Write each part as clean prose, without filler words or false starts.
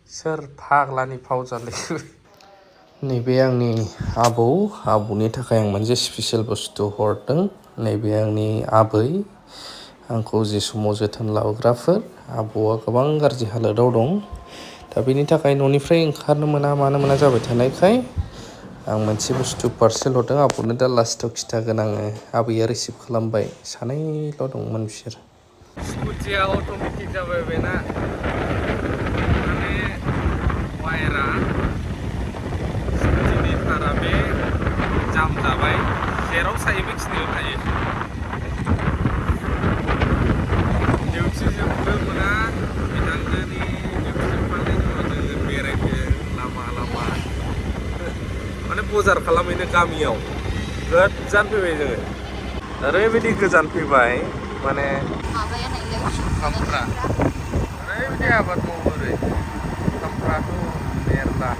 सोर फाग्लानि फाव जालायखो नैबे आंनि आबौनि थाखाय आं मोनसे स्पेसियेल बुस्थु हरदों। नैबे आंनि आबै आंखौ जे समाव जोथोन लाग्राफोर आबौआ गोबां गाज्रि हालोदाव दं। दा बेनि थाखाय न'निफ्राय ओंखारनो मोना मानो मोना जाबाय थानायखाय आं मोनसे बुस्थु पार्सेल हरदों आबौनो। दा लास्टाव खिथागोन आङो। आबैया रिसिभ खालामबाय, सानैल' दंमोन बिसोर। स्कुटिया अट'मेटिक जाबाय बेना माने वायरा स्कुटिनि थारा बे जाम जाबाय, जेराव सायो बेखिनियाव थायो। डिउटि जोबनो मोना, बिदांजोनि डिउटि जोबखांनायनि उनाव जोङो बेरायनो लामा माने बजार खालामहैनो गामियाव गोजान फैबाय जोङो। ओरैबायदि गोजान फैबाय माने जुखामफ्रा ओरैबायदि आबाद मावो ओरै जुखामफ्राथ' मेरला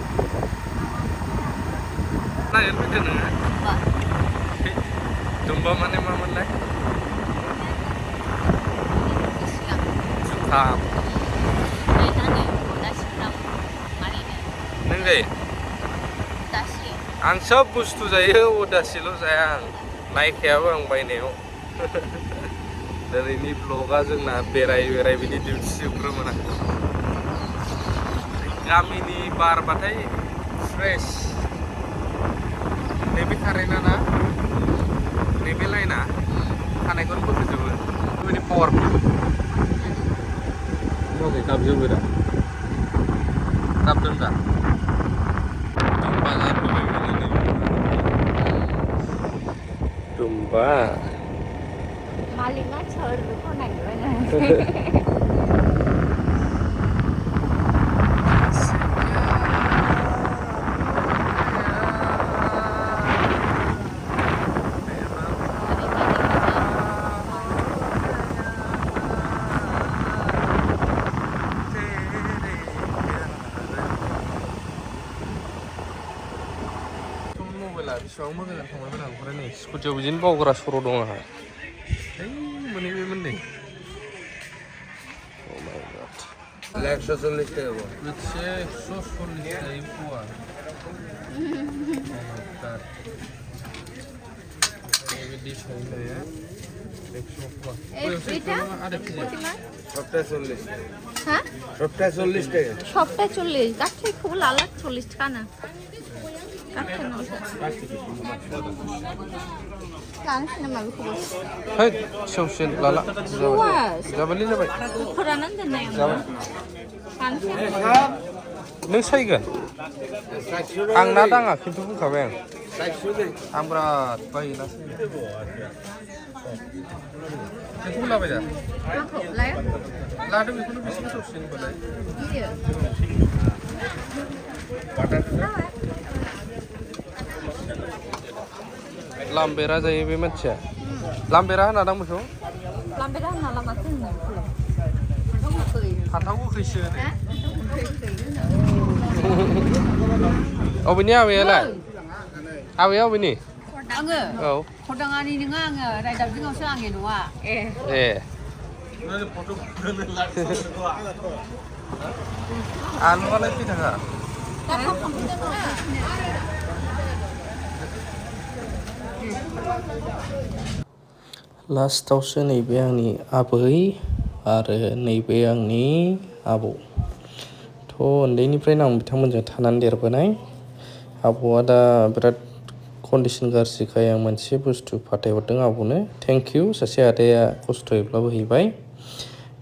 नागिरनो फैदों नोङो दुम्बा माने मामोनलाय जुखाम नों जायो आं सब बुस्थु जायो उदासिल' जाया आं नायखायाबो आं बायनायाव दिनैनि ब्लगा जोंना बेराय बिदि डिउटि जोबग्रोमोना गामिनि बारबाथाय फ्रेश नैबे कारेन्टआ ना नैबे लाइना खानायखौनो बोखोजोबो बेबायदि पावारफुल ओमफ्राय गाबजोबो दा गाबदों दा दुम्बा मालिकआ छोड़को नागिरबाय बेसेबां मोजां थांबायमोन आं ओमफ्राय नै स्कुटियाव बिदिनो बावग्रा सर' दं आंहा ओइ मोनहैबायमोन नै 140 টাকা बोथिसे 140 जायो फवा बेबायदि संनाया 100 फवा সবটা 40 হ্যাঁ সবটা 40 টাকা সবটা 40 তার থেকে খুব লাল 40 টাকা না Hai, sausin lala. Jabalin jabai. Kuranan dan yang. Jabai. Neng saigan. Ang nadang ah, kintu pun kaweng. Ang berat, bayi nasi. Kintu pun apa ya? Layak. Lada mikunu bisa sausin balai. Iya. Lambera जायो बे मानसिया लाम्बेरा होना दां मोसौ लाम्बेरा होना लामाखौ होनो फान्थाव गोखैसो अबेनि आबैयालाय आबैया अबेनि आङो औ खरदाङानि नोङा आङो रायदाबजोंआवसो आंनि न'आ आलुआलाय खै थाखा लास्टावसो नैबे आंनि आबै आरो नैबे आंनि आबौ थ' उन्दैनिफ्रायनो आं बिथांमोनजों थानानै देरबोनाय आबौआ दा बिराद कन्डिसन गाज्रिखाय आं मोनसे बुस्थु फाथायहरदों आबौनो थेंक इउ सासे आदाया खस्थ'यैब्लाबो हैबाय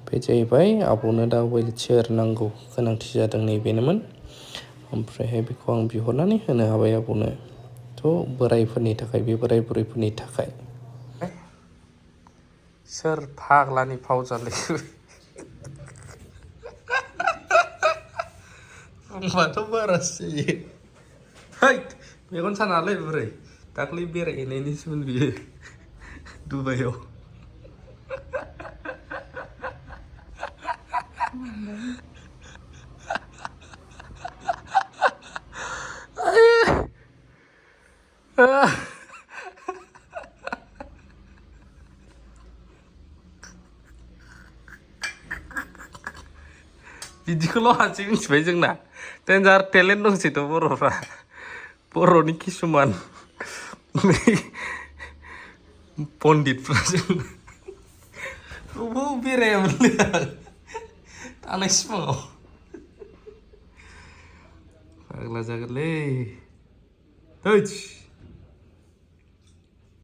बे जाहैबाय आबौनो दा व्हिल चेयार नांगौ गोनांथि जादों नैबेनोमोन ओमफ्रायहाय बेखौ आं बिहरनानै होनो हाबाय आबौनो थ' बोरायफोरनि थाखाय बे बोराय बुरैफोरनि थाखाय सोर फाग्लानि फाव जालायखो होमबाथ' बारासो जायो हैद मेगन सानालै बुरै दाख्लै बेरायहैनायनिसोमोन बियो दुबाइयाव बिदिखौल' हासै मिथिबाय जोंना डेन्जार टेलेन्ट दंसैथ' बर'फ्रा बर'नि किसुमान पण्डितफ्रा जों बबाव बेरायामोनलै आं थानाय सिमाङाव फाग्ला जागोनलै थैस